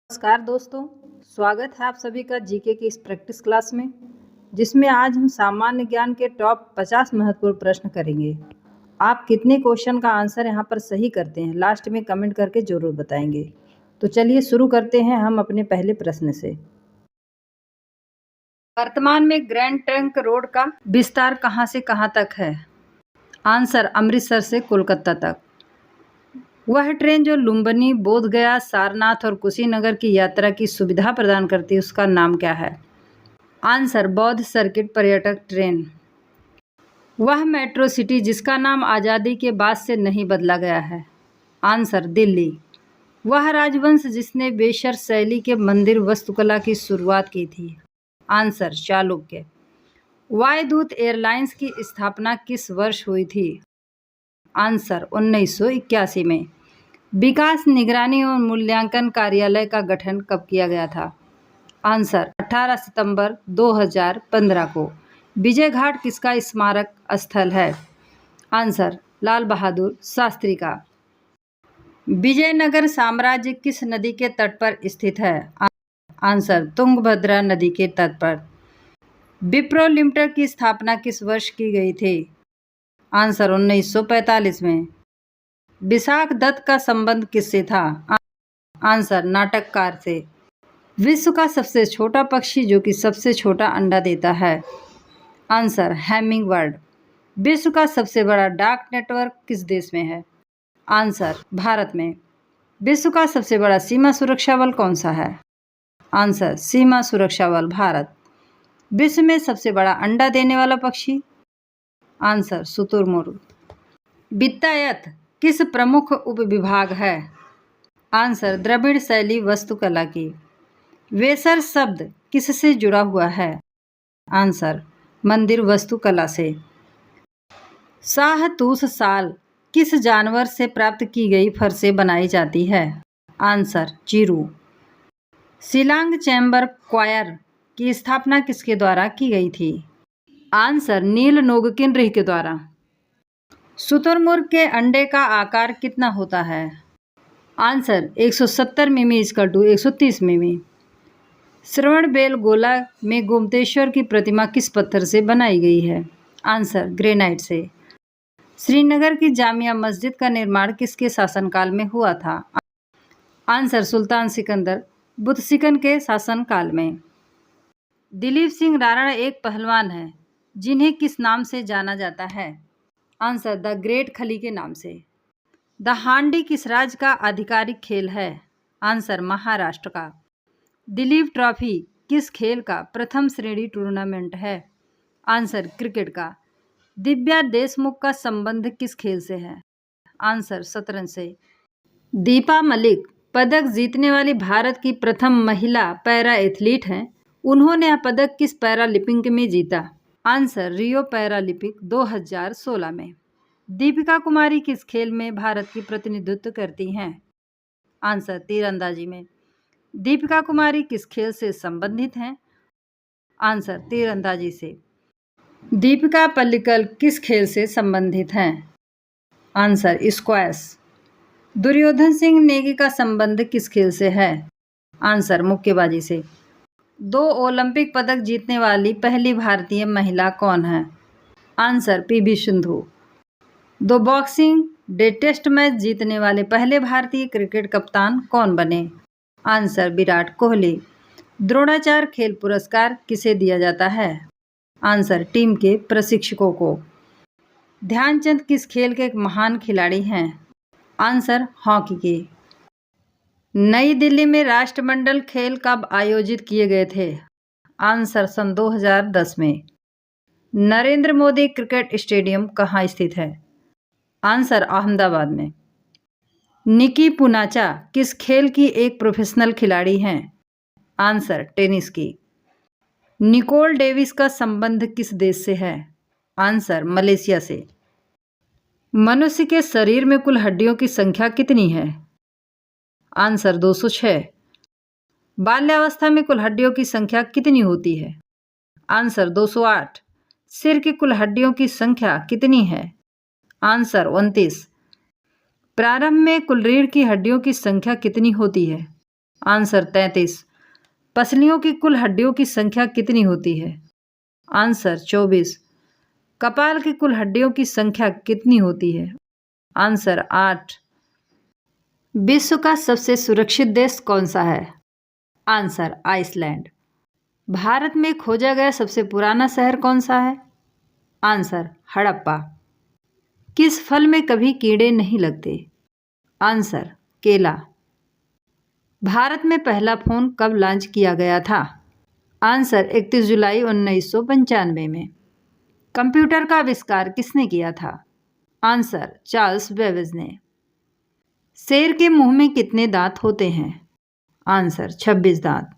नमस्कार दोस्तों, स्वागत है आप सभी का जीके की इस प्रैक्टिस क्लास में, जिसमें आज हम सामान्य ज्ञान के टॉप 50 महत्वपूर्ण प्रश्न करेंगे। आप कितने क्वेश्चन का आंसर यहाँ पर सही करते हैं, लास्ट में कमेंट करके ज़रूर बताएंगे। तो चलिए शुरू करते हैं हम अपने पहले प्रश्न से। वर्तमान में ग्रैंड ट्रंक रोड का विस्तार कहाँ से कहाँ तक है? आंसर अमृतसर से कोलकाता तक। वह ट्रेन जो लुम्बिनी, बोधगया, सारनाथ और कुशीनगर की यात्रा की सुविधा प्रदान करती है, उसका नाम क्या है? आंसर बौद्ध सर्किट पर्यटक ट्रेन। वह मेट्रो सिटी जिसका नाम आज़ादी के बाद से नहीं बदला गया है? आंसर दिल्ली। वह राजवंश जिसने बेशर शैली के मंदिर वास्तुकला की शुरुआत की थी? आंसर चालुक्य। वायुदूत एयरलाइंस की स्थापना किस वर्ष हुई थी? आंसर 1981 में। विकास, निगरानी और मूल्यांकन कार्यालय का गठन कब किया गया था? आंसर 18 सितंबर 2015 को। विजय घाट किसका स्मारक स्थल है? आंसर लाल बहादुर शास्त्री का। विजयनगर साम्राज्य किस नदी के तट पर स्थित है? आंसर तुंगभद्रा नदी के तट पर। विप्रो लिमिटेड की स्थापना किस वर्ष की गई थी? आंसर 1945 में। विशाख दत्त का संबंध किससे था? आंसर नाटककार से। विश्व का सबसे छोटा पक्षी जो कि सबसे छोटा अंडा देता है? Answer Hamming bird. विश्व का सबसे बड़ा डाक नेटवर्क किस देश में है? आंसर भारत में। विश्व का सबसे बड़ा सीमा सुरक्षा बल कौन सा है? आंसर सीमा सुरक्षा बल भारत। विश्व में सबसे बड़ा अंडा देने वाला पक्षी? आंसर शुतुरमुर्ग। वित्तायत किस प्रमुख उपविभाग है? आंसर द्रविड़ शैली वास्तुकला की। वेसर शब्द किससे जुड़ा हुआ है? आंसर मंदिर वास्तुकला से। शाहतूश साल किस जानवर से प्राप्त की गई फर से बनाई जाती है? आंसर चीरू। शिलांग चैम्बर क्वायर की स्थापना किसके द्वारा की गई थी? आंसर नील नोगकिन के द्वारा। शुतुरमुर्ग के अंडे का आकार कितना होता है? आंसर 170 मिमी इक्वल टू 130 मिमी। श्रवणबेलगोला में गोमतेश्वर की प्रतिमा किस पत्थर से बनाई गई है? आंसर ग्रेनाइट से। श्रीनगर की जामिया मस्जिद का निर्माण किसके शासनकाल में हुआ था? आंसर सुल्तान सिकंदर बुतसिकन के शासनकाल में। दिलीप सिंह राणा एक पहलवान है जिन्हें किस नाम से जाना जाता है? आंसर द ग्रेट खली के नाम से। द हांडी किस राज्य का आधिकारिक खेल है? आंसर महाराष्ट्र का। दिलीप ट्रॉफी किस खेल का प्रथम श्रेणी टूर्नामेंट है? आंसर क्रिकेट का। दिव्या देशमुख का संबंध किस खेल से है? आंसर शतरंज से। दीपा मलिक पदक जीतने वाली भारत की प्रथम महिला पैरा एथलीट हैं। उन्होंने यह पदक किस पैरालिम्पिक में जीता? आंसर रियो पैरालिम्पिक 2016 में। दीपिका कुमारी किस खेल में भारत की प्रतिनिधित्व करती हैं? आंसर तीरंदाजी में। दीपिका कुमारी किस खेल से संबंधित हैं? आंसर तीरंदाजी से। दीपिका पल्लिकल किस खेल से संबंधित हैं? Answer squash. दुर्योधन सिंह नेगी का संबंध किस खेल से है? आंसर मुक्केबाजी से। 2 ओलंपिक पदक जीतने वाली पहली भारतीय महिला कौन है? Answer PV Sindhu. 2 Boxing Day test match जीतने वाले पहले भारतीय क्रिकेट कप्तान कौन बने? आंसर विराट कोहली। द्रोणाचार्य खेल पुरस्कार किसे दिया जाता है? आंसर टीम के प्रशिक्षकों को। ध्यानचंद किस खेल के एक महान खिलाड़ी हैं? आंसर हॉकी के। नई दिल्ली में राष्ट्रमंडल खेल कब आयोजित किए गए थे? आंसर सन 2010 में। नरेंद्र मोदी क्रिकेट स्टेडियम कहाँ स्थित है? आंसर अहमदाबाद में। निकी पूनाचा किस खेल की एक प्रोफेशनल खिलाड़ी हैं? आंसर टेनिस की। निकोल डेविस का संबंध किस देश से है? आंसर मलेशिया से। मनुष्य के शरीर में कुल हड्डियों की संख्या कितनी है? आंसर 206। बाल्यावस्था में कुल हड्डियों की संख्या कितनी होती है? आंसर 208। सिर की कुल हड्डियों की संख्या कितनी है? आंसर 29। प्रारंभ में कुल रीढ़ की हड्डियों की संख्या कितनी होती है? आंसर 33। पसलियों की कुल हड्डियों की संख्या कितनी होती है? आंसर 24। कपाल की कुल हड्डियों की संख्या कितनी होती है? आंसर 8। विश्व का सबसे सुरक्षित देश कौन सा है? Answer Iceland. भारत में खोजा गया सबसे पुराना शहर कौन सा है? आंसर हड़प्पा। किस फल में कभी कीड़े नहीं लगते? आंसर केला। भारत में पहला फोन कब लॉन्च किया गया था? आंसर 31 जुलाई 1995 में। कंप्यूटर का आविष्कार किसने किया था? आंसर चार्ल्स बेबेज ने। शेर के मुंह में कितने दांत होते हैं? आंसर 26 दांत।